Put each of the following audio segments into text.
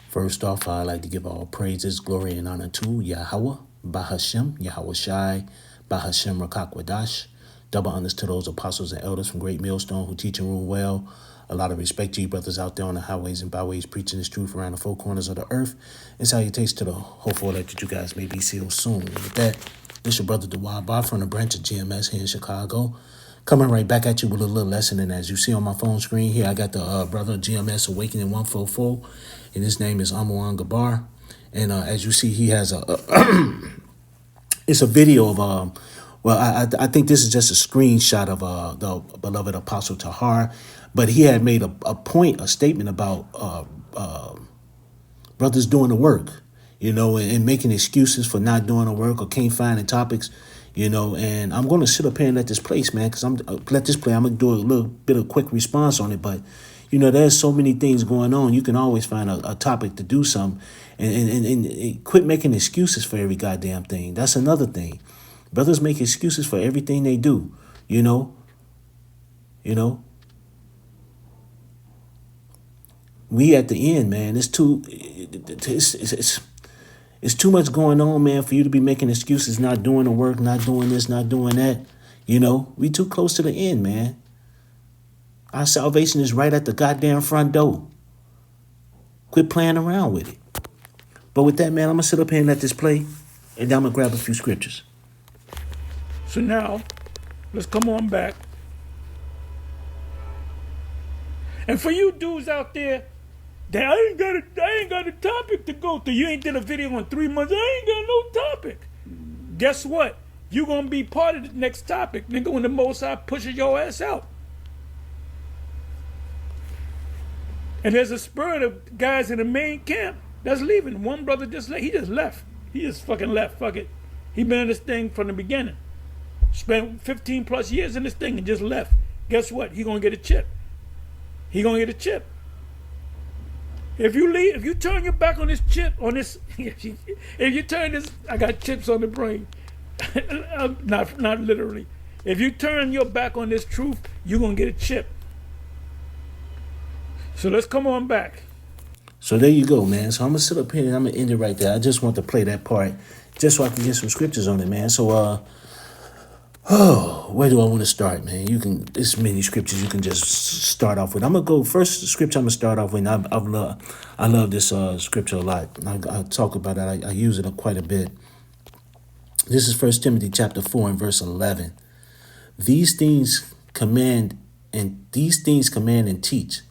First off, I'd like to give all praises, glory, and honor to Yahweh, Bahashem, Yahweh Shai, Bahashem Rakakwadash. Double honors to those apostles and elders from Great Millstone who teach and rule well. A lot of respect to you brothers out there on the highways and byways preaching this truth around the four corners of the earth. And salutations to the hopeful that you guys may be sealed soon. With that, this your brother Dawaba from the branch of GMS here in Chicago. Coming right back at you with a little lesson. And as you see on my phone screen here, I got the brother GMS Awakening 144. And his name is Amouan Gabar. And as you see, he has it's a video of, I think this is just a screenshot of the beloved Apostle Tahar. But he had made a statement about brothers doing the work, and making excuses for not doing the work or can't find the topics, and I'm going to sit up here and let this place, man, because I'm going to do a little bit of quick response on it. But, there's so many things going on. You can always find a topic to do something and quit making excuses for every goddamn thing. That's another thing. Brothers make excuses for everything they do, We at the end, man, it's too much going on, man, for you to be making excuses, not doing the work, not doing this, not doing that. We too close to the end, man. Our salvation is right at the goddamn front door. Quit playing around with it. But with that, man, I'm going to sit up here and let this play, and then I'm going to grab a few scriptures. So now, let's come on back. And for you dudes out there, that I ain't got a topic to go to. You ain't did a video in 3 months. I ain't got no topic. Guess what? You gonna be part of the next topic, nigga, when the Most High pushes your ass out. And there's a spurt of guys in the main camp that's leaving. One brother just left. He just left. He just fucking left. Fuck it. He been in this thing from the beginning. Spent 15 plus years in this thing and just left. Guess what? He gonna get a chip. He gonna get a chip. If you leave, if you turn your back on this chip, if you turn this, I got chips on the brain. not literally. If you turn your back on this truth, you're gonna get a chip. So let's come on back. So there you go, man. So I'm gonna sit up here and I'm gonna end it right there. I just want to play that part just so I can get some scriptures on it, man. So where do I want to start, man? There's many scriptures you can just start off with. I'm gonna go first. Scripture I'm gonna start off with. I love this scripture a lot. I talk about it. I use it quite a bit. This is 1 Timothy chapter 4 and verse 11. These things command and teach.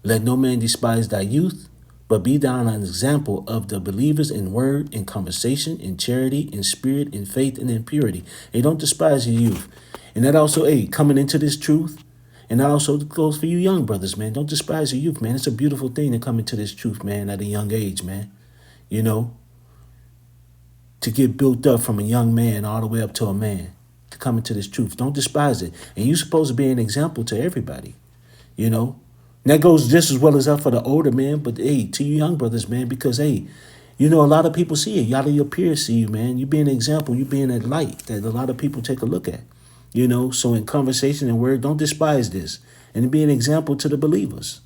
Let no man despise thy youth, but be thou an example of the believers in word, in conversation, in charity, in spirit, in faith, and in purity. Hey, don't despise your youth. And that also, coming into this truth, and that also goes for you young brothers, man. Don't despise your youth, man. It's a beautiful thing to come into this truth, man, at a young age, man. To get built up from a young man all the way up to a man, to come into this truth. Don't despise it. And you're supposed to be an example to everybody, And that goes just as well as up for the older man, but to you young brothers, man, because a lot of people see it. A lot of your peers see you, man. You be an example. You being that light that a lot of people take a look at. So in conversation and word, don't despise this. And be an example to the believers.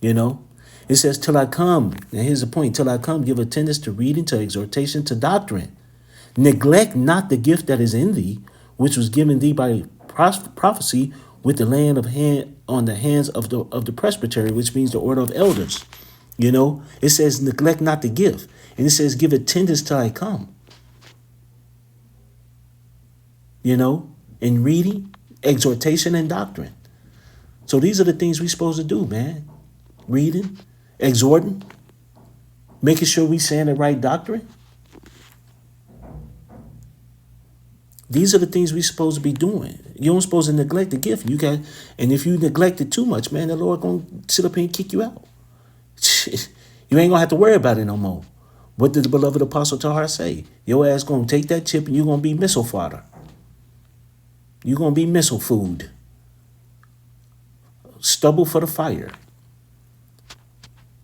It says, till I come. And here's the point. Till I come, give attendance to reading, to exhortation, to doctrine. Neglect not the gift that is in thee, which was given thee by prophecy with the laying of hand on the hands of the presbytery, which means the order of elders. It says, neglect not the gift. And it says, give attendance till I come. In reading, exhortation, and doctrine. So these are the things we're supposed to do, man. Reading, exhorting, making sure we saying the right doctrine. These are the things we're supposed to be doing. You don't supposed to neglect the gift. And if you neglect it too much, man, the Lord gonna sit up here and kick you out. You ain't gonna have to worry about it no more. What did the beloved Apostle Tahar say? Your ass gonna take that chip and you're gonna be missile fodder. You're gonna be missile food. Stubble for the fire.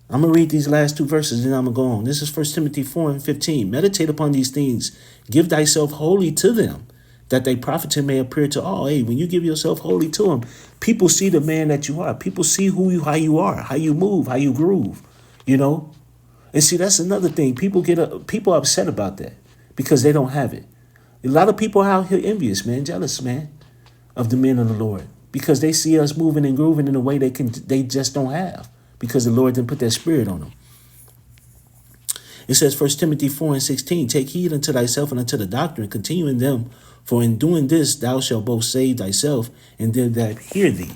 I'm going to read these last 2 verses and then I'm going to go on. This is 1 Timothy 4 and 15. Meditate upon these things. Give thyself wholly to them, that they profit may appear to all. Hey, when you give yourself wholly to them, people see the man that you are. People see how you are, how you move, how you groove, And see, that's another thing. People are upset about that because they don't have it. A lot of people out here envious, man, jealous, man, of the men of the Lord because they see us moving and grooving in a way they just don't have because the Lord didn't put that spirit on them. It says, 1 Timothy 4:16, take heed unto thyself and unto the doctrine, continue in them, for in doing this thou shalt both save thyself and them that hear thee.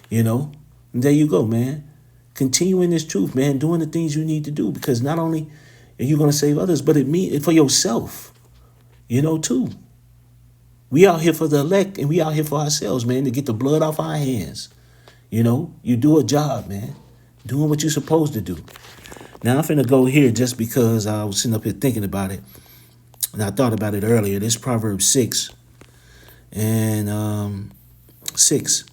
You know, and there you go, man. Continue in this truth, man, doing the things you need to do, because not only are you going to save others, but it means for yourself, you know, too. We out here for the elect and we out here for ourselves, man, to get the blood off our hands. You know, you do a job, man, doing what you're supposed to do. Now, I'm finna go here just because I was sitting up here thinking about it. And I thought about it earlier. This Proverbs 6 and 6.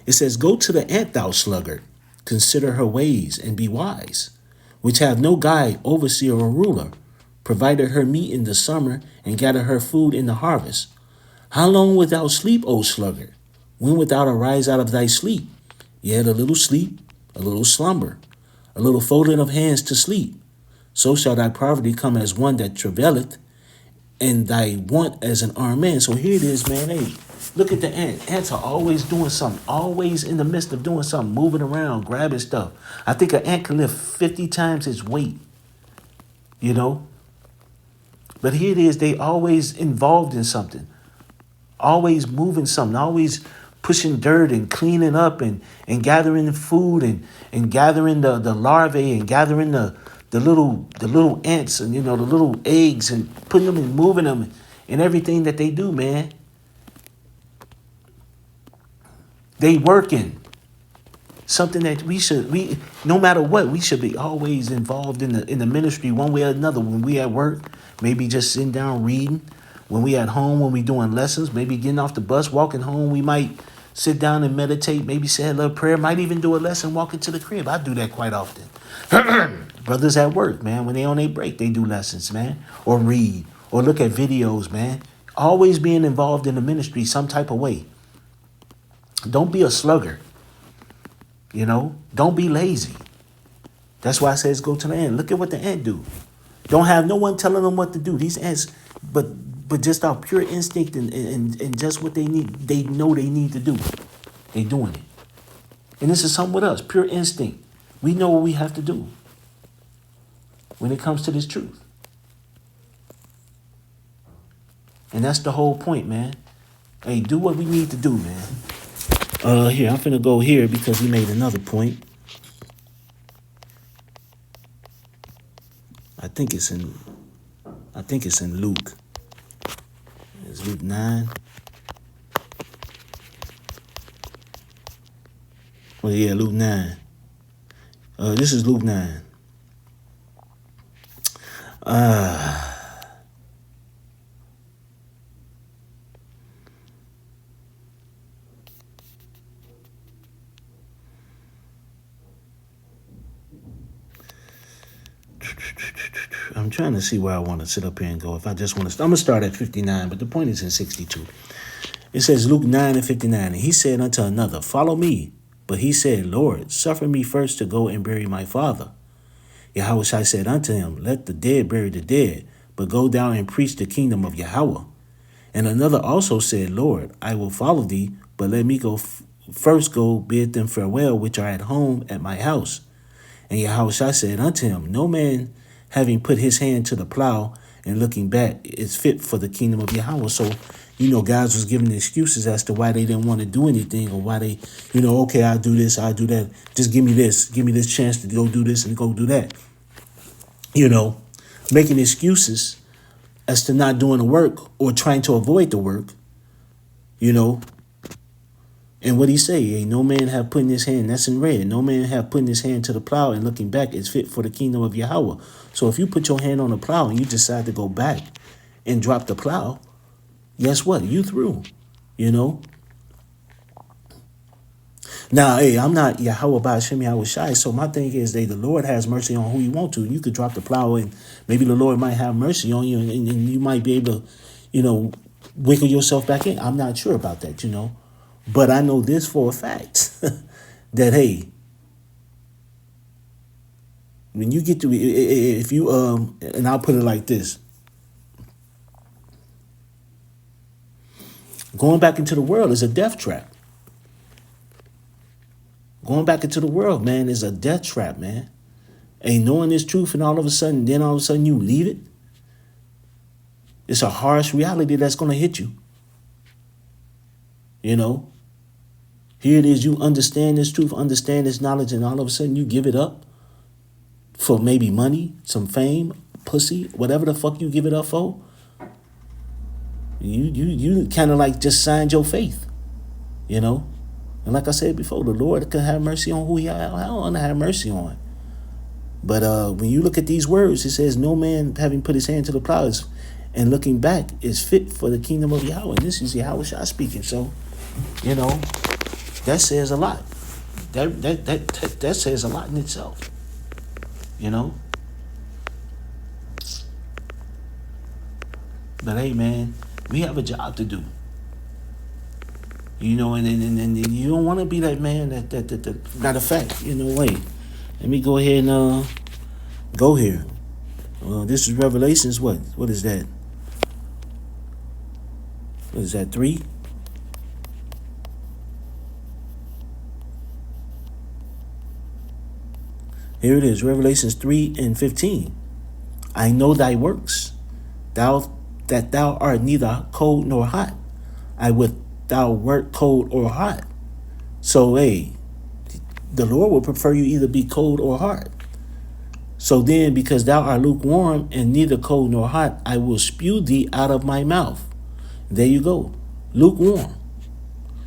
It says, go to the ant, thou sluggard. Consider her ways and be wise, which have no guide, overseer, or ruler, provided her meat in the summer and gather her food in the harvest. How long wilt thou sleep, O sluggard? When wilt thou arise out of thy sleep? Yet a little sleep, a little slumber, a little folding of hands to sleep. So shall thy poverty come as one that travaileth, and thy want as an armed man. So here it is, man. Hey, look at the ant. Ants are always doing something, always in the midst of doing something, moving around, grabbing stuff. I think an ant can lift 50 times its weight, you know. But here it is, they always involved in something, always moving something, always pushing dirt and cleaning up and gathering food and gathering the larvae and gathering the little ants and, you know, the little eggs and putting them and moving them and everything that they do, man. They working. Something that we no matter what, we should be always involved in the ministry one way or another. When we at work, maybe just sitting down reading. When we at home, when we doing lessons, maybe getting off the bus, walking home, we might sit down and meditate, maybe say a little prayer, might even do a lesson, walk into the crib. I do that quite often. Brothers at work, man, when they on their break, they do lessons, man, or read, or look at videos, man. Always being involved in the ministry some type of way. Don't be a sluggard, you know. Don't be lazy. That's why it says go to the ant. Look at what the ant do. Don't have no one telling them what to do. These ants, but just our pure instinct and just what they need, they know they need to do. They doing it. And this is something with us, pure instinct. We know what we have to do when it comes to this truth. And that's the whole point, man. Hey, do what we need to do, man. Here, I'm finna go here because he made another point. I think it's in Luke. It's Luke 9. Well, yeah, Luke 9. This is Luke 9. I'm trying to see where I want to sit up here and go. If I just want to, I'm going to start at 59, but the point is in 62. It says Luke 9 and 59, and he said unto another, follow me. But he said, Lord, suffer me first to go and bury my father. Yahushua said unto him, let the dead bury the dead, but go down and preach the kingdom of Yahweh. And another also said, Lord, I will follow thee, but let me first go bid them farewell, which are at home at my house. And Yahushua said unto him, no man having put his hand to the plow and looking back is fit for the kingdom of Yahweh. So, you know, guys was giving excuses as to why they didn't want to do anything, or why they, you know, okay, I'll do this, I'll do that. Just give me this chance to go do this and go do that. You know, making excuses as to not doing the work or trying to avoid the work, you know. And what he say? Hey, no man have put in his hand, that's in red, no man have put in his hand to the plow and looking back is fit for the kingdom of Yahweh. So if you put your hand on the plow and you decide to go back and drop the plow, guess what? You through, you know. Now, hey, I'm not Yahweh Ba'ashem Yahweh Shai, so my thing is the Lord has mercy on who you want to. You could drop the plow and maybe the Lord might have mercy on you and you might be able to, you know, wiggle yourself back in. I'm not sure about that, you know. But I know this for a fact, that, hey, When you get to, if you, and I'll put it like this. Going back into the world is a death trap. Going back into the world, man, is a death trap, man. And knowing this truth and all of a sudden you leave it. It's a harsh reality that's going to hit you. You know? Here it is, you understand this truth, understand this knowledge, and all of a sudden you give it up for maybe money, some fame, pussy, whatever the fuck you give it up for. You kind of like just signed your faith, you know? And like I said before, the Lord can have mercy on who he want to have mercy on. But when you look at these words, it says, no man having put his hand to the plow and looking back is fit for the kingdom of Yahweh. And this is Yahweh Shah speaking. So, you know, that says a lot. That says a lot in itself. You know? But hey, man, we have a job to do. You know, and you don't want to be that man that matter of fact, you know, wait. Let me go ahead and go here. This is Revelations, what? What is that? What is that, 3? Here it is, Revelations 3:15. I know thy works, that thou art neither cold nor hot. I would thou wert cold or hot. So, hey, the Lord will prefer you either be cold or hot. So then, because thou art lukewarm and neither cold nor hot, I will spew thee out of my mouth. There you go, lukewarm.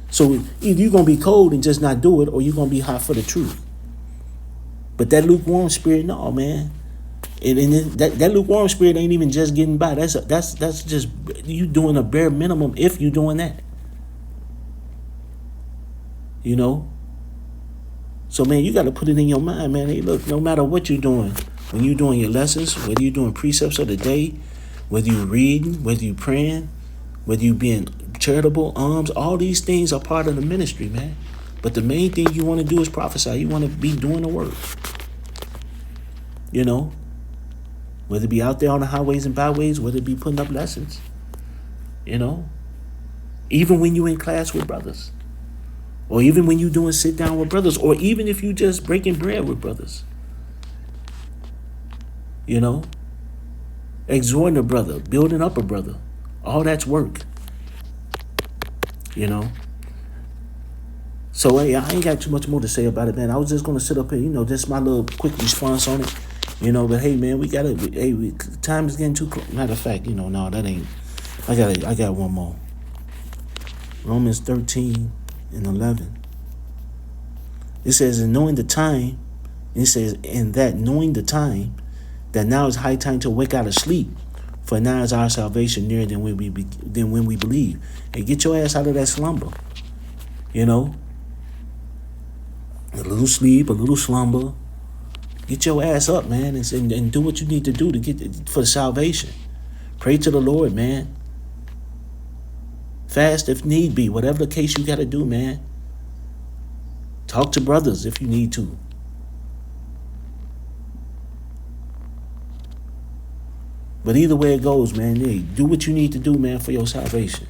So either you're going to be cold and just not do it, or you're going to be hot for the truth. But that lukewarm spirit, no, man. And that lukewarm spirit ain't even just getting by. That's just you doing a bare minimum if you doing that. You know? So, man, you got to put it in your mind, man. Hey, look, no matter what you're doing, when you're doing your lessons, whether you're doing precepts of the day, whether you're reading, whether you're praying, whether you're being charitable, alms, all these things are part of the ministry, man. But the main thing you want to do is prophesy. You want to be doing the work. You know? Whether it be out there on the highways and byways, whether it be putting up lessons. You know? Even when you're in class with brothers. Or even when you're doing sit down with brothers. Or even if you just breaking bread with brothers. You know? Exhorting a brother. Building up a brother. All that's work. You know? So, hey, I ain't got too much more to say about it, man. I was just going to sit up here, you know, just my little quick response on it. You know, but hey, man, we got to, hey, time is getting too close. Matter of fact, you know, no, that ain't, I got one more. Romans 13:11. It says, and knowing the time, it says, and that knowing the time, that now is high time to wake out of sleep, for now is our salvation nearer than when we believe. Hey, get your ass out of that slumber. You know, a little sleep, a little slumber. Get your ass up, man, and do what you need to do to get for the salvation. Pray to the Lord, man. Fast if need be, whatever the case you got to do, man. Talk to brothers if you need to. But either way it goes, man, hey, do what you need to do, man, for your salvation.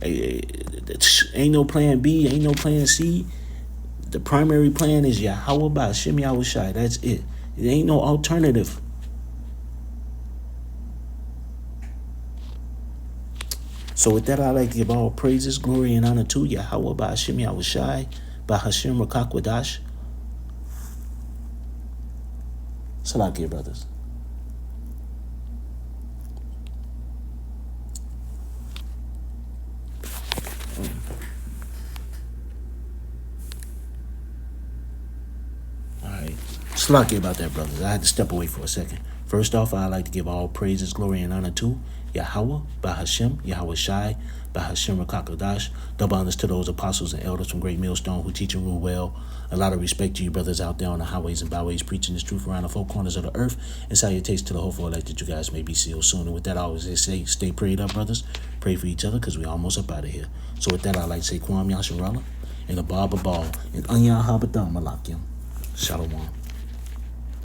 Hey, ain't no plan B, ain't no plan C. The primary plan is Yahweh Ba'Shem Yahweh Shai. That's it. It ain't no alternative. So with that, I'd like to give all praises, glory, and honor to Yahweh Ba'Shem Yahweh Shai, Ba'Hashem Rakakwadash. Salakia, brothers. Slacky about that, brothers. I had to step away for a second. First off, I'd like to give all praises, glory, and honor to Yahweh, Ba'Hashem, Yahweh Shai, Ba'Hashem Rakakwadash. Double honors to those apostles and elders from Great Millstone who teach and rule well. A lot of respect to you brothers out there on the highways and byways preaching this truth around the four corners of the earth. And salutations to the hopeful elect that you guys may be sealed soon. And with that, I always say, stay prayed up, brothers. Pray for each other because we almost up out of here. So with that, I'd like to say Kwam Yasharala and the Baba Ball and Anya Habadam Malakim. Shalom.